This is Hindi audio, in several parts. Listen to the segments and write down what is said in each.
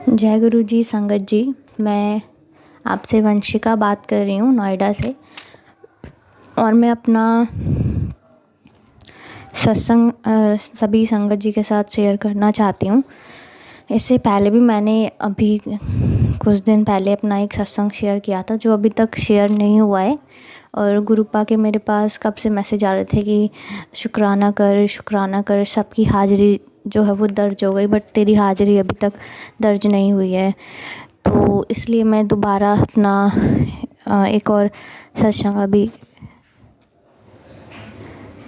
जय गुरु जी संगत जी। मैं आपसे वंशिका बात कर रही हूँ नोएडा से। और मैं अपना सत्संग सभी संगत जी के साथ शेयर करना चाहती हूँ। इससे पहले भी मैंने अभी कुछ दिन पहले अपना एक सत्संग शेयर किया था जो अभी तक शेयर नहीं हुआ है। और गुरुपा के मेरे पास कब से मैसेज आ रहे थे कि शुक्राना कर, सबकी हाज़िरी जो है वो दर्ज हो गई, बट तेरी हाज़िरी अभी तक दर्ज नहीं हुई है। तो इसलिए मैं दोबारा अपना एक और सत्संग अभी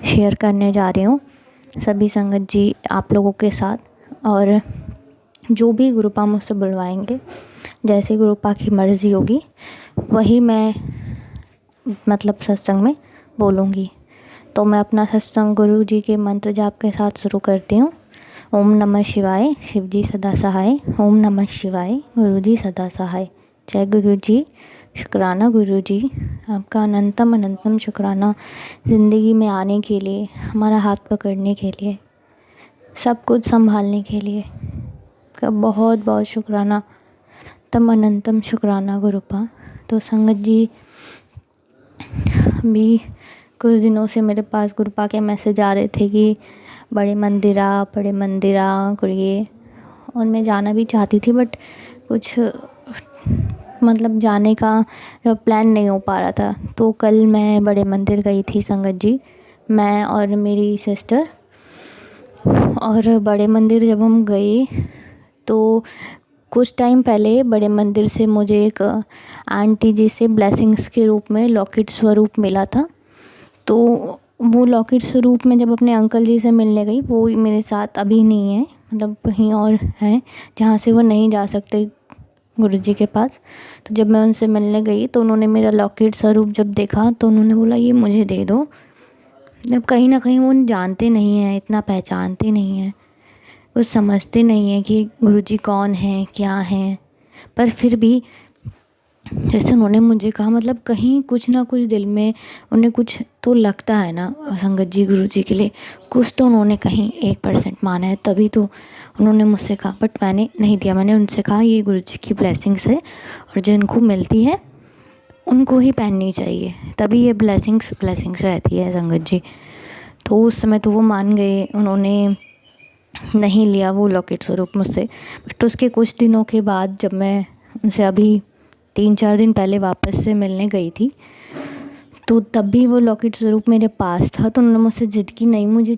शेयर करने जा रही हूँ सभी संगत जी आप लोगों के साथ। और जो भी गुरुपा मुझसे बुलवाएंगे, जैसे गुरुपा की मर्ज़ी होगी वही मैं मतलब सत्संग में बोलूँगी। तो मैं अपना सत्संग गुरु जी के मंत्र जाप के साथ शुरू करती हूँ। ओम नमः शिवाय, शिव जी सदा सहाय। ओम नमः शिवाय, गुरु जी सदा सहाय। जय गुरु जी। शुक्राना गुरु जी, आपका अनंतम शुक्राना ज़िंदगी में आने के लिए, हमारा हाथ पकड़ने के लिए, सब कुछ संभालने के लिए का बहुत बहुत शुक्राना, तम अनंतम शुक्राना गुरुपा। तो संगत जी भी कुछ दिनों से मेरे पास गुरुपा के मैसेज आ रहे थे कि बड़े मंदिरा करिए। और मैं जाना भी चाहती थी, बट कुछ मतलब जाने का प्लान नहीं हो पा रहा था। तो कल मैं बड़े मंदिर गई थी संगत जी, मैं और मेरी सिस्टर। और बड़े मंदिर जब हम गए तो कुछ टाइम पहले बड़े मंदिर से मुझे एक आंटी जी से ब्लेसिंग्स के रूप में लॉकेट स्वरूप मिला था। तो वो लॉकेट स्वरूप में जब अपने अंकल जी से मिलने गई, वो मेरे साथ अभी नहीं है, मतलब कहीं और हैं जहाँ से वो नहीं जा सकते गुरुजी के पास। तो जब मैं उनसे मिलने गई तो उन्होंने मेरा लॉकेट स्वरूप जब देखा तो उन्होंने बोला ये मुझे दे दो। जब कहीं ना कहीं वो जानते नहीं हैं, इतना पहचानते नहीं हैं, कुछ समझते नहीं हैं कि गुरुजी कौन हैं क्या हैं, पर फिर भी जैसे उन्होंने मुझे कहा, मतलब कहीं कुछ ना कुछ दिल में उन्हें कुछ तो लगता है ना संगत जी गुरुजी के लिए, कुछ तो उन्होंने कहीं 1% माना है, तभी तो उन्होंने मुझसे कहा। बट मैंने नहीं दिया, मैंने उनसे कहा ये गुरुजी की ब्लेसिंग्स है और जो इनको मिलती है उनको ही पहननी चाहिए, तभी ये ब्लेसिंग्स रहती है संगत जी। तो उस समय तो वो मान गए, उन्होंने नहीं लिया वो लॉकेट स्वरूप मुझसे। बट उसके कुछ दिनों के बाद जब मैं उनसे अभी 3-4 दिन पहले वापस से मिलने गई थी, तो तब भी वो लॉकेट स्वरूप मेरे पास था। तो उन्होंने मुझसे जिद की, नहीं मुझे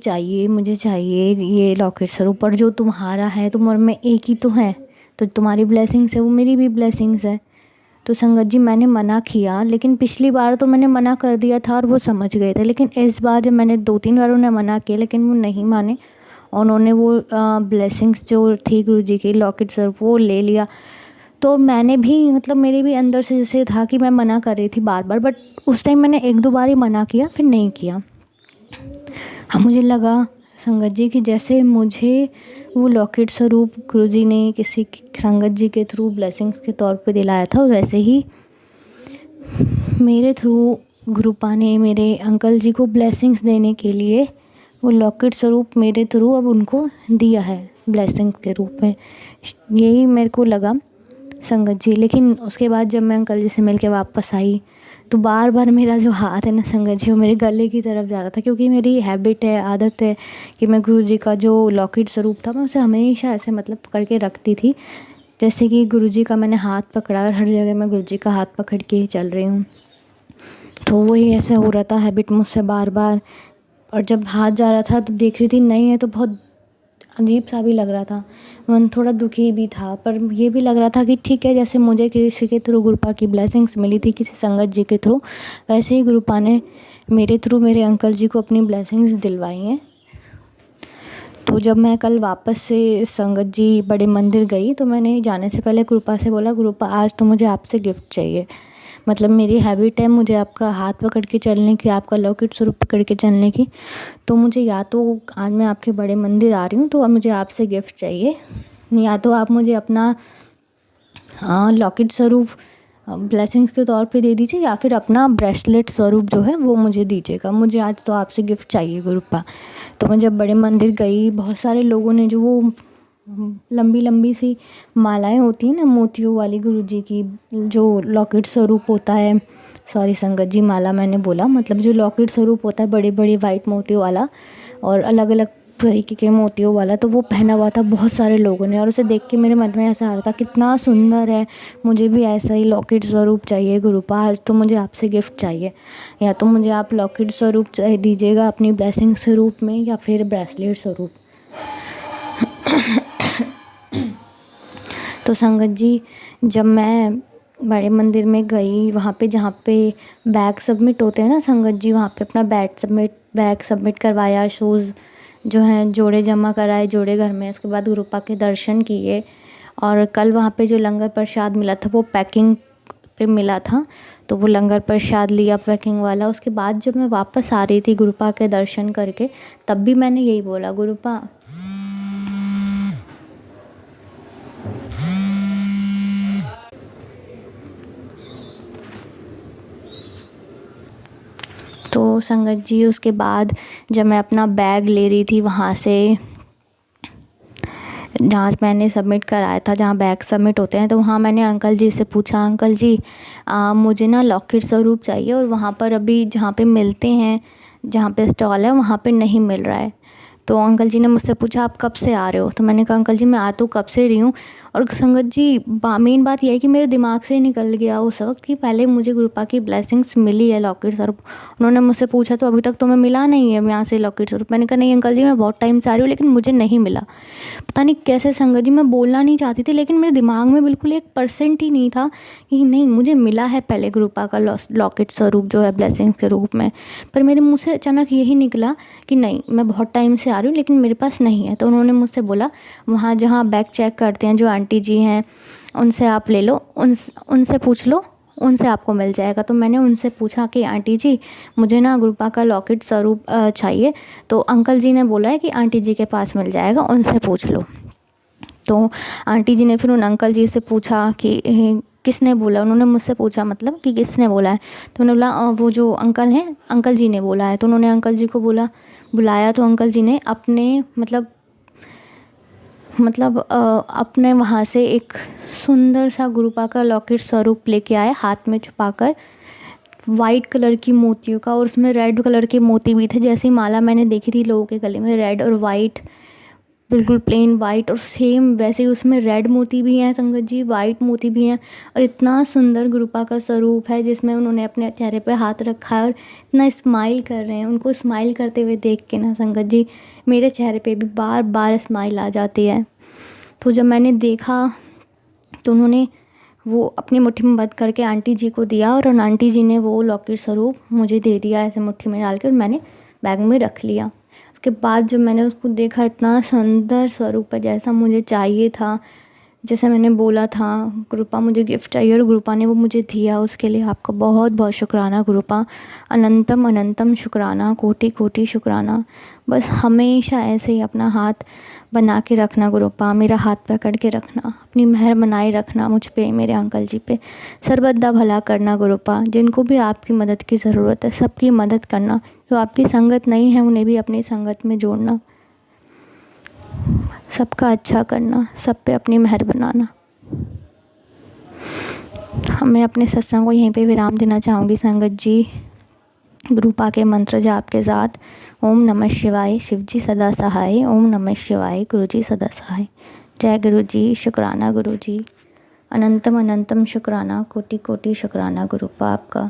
चाहिए ये लॉकेट स्वरूप, और जो तुम्हारा है तुम और मैं एक ही तो हैं, तो तुम्हारी ब्लेसिंग्स है वो मेरी भी ब्लेसिंग्स है। तो संगत जी मैंने मना किया, लेकिन पिछली बार तो मैंने मना कर दिया था और वो समझ गए थे। लेकिन इस बार जब मैंने 2-3 बार उन्हें मना किया लेकिन वो नहीं माने, और उन्होंने वो ब्लेसिंग्स जो थी गुरुजी की लॉकेट स्वरूप वो ले लिया। तो मैंने भी मतलब मेरे भी अंदर से जैसे था कि मैं मना कर रही थी बार बार, बट उस टाइम मैंने 1-2 बार ही मना किया, फिर नहीं किया। हाँ, मुझे लगा संगत जी कि जैसे मुझे वो लॉकेट स्वरूप गुरुजी ने किसी संगत जी के थ्रू ब्लेसिंग्स के तौर पे दिलाया था, वैसे ही मेरे थ्रू गुरुपा ने मेरे अंकल जी को ब्लेसिंग्स देने के लिए वो लॉकेट स्वरूप मेरे थ्रू अब उनको दिया है ब्लेसिंग्स के रूप में, यही मेरे को लगा संगत जी। लेकिन उसके बाद जब मैं अंकल जी से मिल के वापस आई तो बार बार मेरा जो हाथ है ना संगत जी वो मेरे गले की तरफ जा रहा था, क्योंकि मेरी हैबिट है, आदत है कि मैं गुरु जी का जो लॉकेट स्वरूप था मैं उसे हमेशा ऐसे मतलब पकड़ के रखती थी, जैसे कि गुरु जी का मैंने हाथ पकड़ा और हर जगह मैं गुरु जी का हाथ पकड़ के ही चल रही हूँ। तो वही ऐसे हो रहा था हैबिट मुझसे बार बार। और जब हाथ जा रहा था तब देख रही थी नहीं है, तो बहुत अजीब सा भी लग रहा था, मन थोड़ा दुखी भी था, पर ये भी लग रहा था कि ठीक है, जैसे मुझे किसी के थ्रू गुरुपा की ब्लेसिंग्स मिली थी किसी संगत जी के थ्रू, वैसे ही गुरुपा ने मेरे थ्रू मेरे अंकल जी को अपनी ब्लेसिंग्स दिलवाई हैं। तो जब मैं कल वापस से संगत जी बड़े मंदिर गई तो मैंने जाने से पहले गुरुपा से बोला, गुरुपा आज तो मुझे आपसे गिफ्ट चाहिए, मतलब मेरी हैबिट है मुझे आपका हाथ पकड़ के चलने की, आपका लॉकेट स्वरूप पकड़ के चलने की। तो मुझे या तो आज मैं आपके बड़े मंदिर आ रही हूँ तो अब मुझे आपसे गिफ्ट चाहिए, या तो आप मुझे अपना लॉकेट स्वरूप ब्लेसिंग्स के तौर पे दे दीजिए, या फिर अपना ब्रेसलेट स्वरूप जो है वो मुझे दीजिएगा, मुझे आज तो आपसे गिफ्ट चाहिए गुरुपा। तो मैं जब बड़े मंदिर गई बहुत सारे लोगों ने जो वो लंबी लंबी सी मालाएं होती हैं ना मोतियों वाली, गुरुजी की जो लॉकेट स्वरूप होता है, सॉरी संगत जी माला मैंने बोला, मतलब जो लॉकेट स्वरूप होता है बड़े बड़े वाइट मोतियों वाला और अलग अलग तरीके के मोतियों वाला, तो वो पहना हुआ था बहुत सारे लोगों ने। और उसे देख के मेरे मन में ऐसा आ रहा था कितना सुंदर है, मुझे भी ऐसा ही लॉकेट स्वरूप चाहिए गुरुपा, आज तो मुझे आपसे गिफ्ट चाहिए, या तो मुझे आप लॉकेट स्वरूप दीजिएगा अपनी ब्लेसिंग स्वरूप में, या फिर ब्रेसलेट स्वरूप। तो संगत जी जब मैं बड़े मंदिर में गई, वहाँ पे जहाँ पे बैग सबमिट होते हैं ना संगत जी, वहाँ पे अपना बैग सबमिट करवाया, शूज़ जो हैं जोड़े जमा कराए, जोड़े घर में, उसके बाद गुरुपा के दर्शन किए। और कल वहाँ पे जो लंगर प्रसाद मिला था वो पैकिंग पे मिला था, तो वो लंगर प्रसाद लिया पैकिंग वाला। उसके बाद जब मैं वापस आ रही थी गुरुपा के दर्शन करके, तब भी मैंने यही बोला, गुरुपा तो संगत जी उसके बाद जब मैं अपना बैग ले रही थी वहाँ से, जहाँ मैंने सबमिट कराया था, जहाँ बैग सबमिट होते हैं, तो वहाँ मैंने अंकल जी से पूछा, अंकल जी मुझे ना लॉकेट स्वरूप चाहिए और वहाँ पर अभी जहाँ पे मिलते हैं, जहाँ पे स्टॉल है वहाँ पे नहीं मिल रहा है। तो अंकल जी ने मुझसे पूछा आप कब से आ रहे हो, तो मैंने कहा अंकल जी मैं आ तो कब से रही हूँ। और संगत जी मेन बात यह है कि मेरे दिमाग से ही निकल गया उस वक्त कि पहले मुझे गुरुपा की ब्लेसिंग्स मिली है लॉकेट स्वरूप। उन्होंने मुझसे पूछा तो अभी तक तुम्हें मिला नहीं है यहाँ से लॉकेट स्वरूप? मैंने कहा नहीं अंकल जी मैं बहुत टाइम से आ रही हूँ लेकिन मुझे नहीं मिला। पता नहीं कैसे संगत जी, मैं बोलना नहीं चाहती थी लेकिन मेरे दिमाग में बिल्कुल 1% ही नहीं था कि नहीं मुझे मिला है पहले गुरुपा का लॉकेट स्वरूप जो है ब्लेसिंग के रूप में। पर मेरे मुँह से अचानक यही निकला कि नहीं मैं बहुत टाइम से आ रही हूँ लेकिन मेरे पास नहीं है। तो उन्होंने मुझसे बोला वहाँ जहाँ बैग चेक करते हैं जो आंटी जी हैं उनसे आप ले लो, उनसे पूछ लो, उनसे आपको मिल जाएगा। तो मैंने उनसे पूछा कि आंटी जी मुझे ना गुरुपा का लॉकेट स्वरूप चाहिए, तो अंकल जी ने बोला है कि आंटी जी के पास मिल जाएगा, उनसे पूछ लो। तो आंटी जी ने फिर उन अंकल जी से पूछा कि किसने बोला, उन्होंने मुझसे पूछा मतलब कि किसने बोला है। तो उन्होंने बोला वो जो अंकल हैं अंकल जी ने बोला है। तो उन्होंने अंकल जी को बुलाया, तो अंकल जी ने अपने अपने वहाँ से एक सुंदर सा गुरुपा का लॉकेट स्वरूप लेके आए, हाथ में छुपाकर, वाइट कलर की मोतियों का, और उसमें रेड कलर के मोती भी थे। जैसी माला मैंने देखी थी लोगों के गले में रेड और वाइट, बिल्कुल प्लेन वाइट, और सेम वैसे ही उसमें रेड मोती भी हैं संगत जी, वाइट मोती भी हैं। और इतना सुंदर गुरुपा का स्वरूप है जिसमें उन्होंने अपने चेहरे पे हाथ रखा है और इतना स्माइल कर रहे हैं। उनको स्माइल करते हुए देख के ना संगत जी मेरे चेहरे पे भी बार बार स्माइल आ जाती है। तो जब मैंने देखा तो उन्होंने वो अपनी मुट्ठी में बंद करके आंटी जी को दिया, और आंटी जी ने वो लॉकेट स्वरूप मुझे दे दिया ऐसे मुट्ठी में डाल के, और मैंने बैग में रख लिया। उसके बाद जब मैंने उसको देखा इतना सुंदर स्वरूप है जैसा मुझे चाहिए था, जैसे मैंने बोला था गुरुपा मुझे गिफ्ट चाहिए और गुरुपा ने वो मुझे दिया, उसके लिए आपका बहुत बहुत शुक्राना गुरुपा, अनंतम अनंतम शुक्राना, कोटि कोटि शुक्राना। बस हमेशा ऐसे ही अपना हाथ बना के रखना गुरुपा, मेरा हाथ पकड़ के रखना, अपनी मेहर बनाए रखना मुझ पे, मेरे अंकल जी पे, सर्वदा भला करना गुरुपा। जिनको भी आपकी मदद की ज़रूरत है सबकी मदद करना, जो आपकी संगत नहीं है उन्हें भी अपनी संगत में जोड़ना, सबका अच्छा करना, सब पे अपनी मेहर बनाना। मैं अपने सत्संग को यहीं पे विराम देना चाहूँगी संगत जी, गुरुपा के मंत्र जाप के साथ। ओम नमः शिवाय, शिव जी सदा सहाय। ओम नमः शिवाय, गुरु जी सदा सहाय। जय गुरु जी, शुक्राना गुरु जी, अनंतम अनंतम शुक्राना, कोटि कोटि शुक्राना गुरुपा आपका।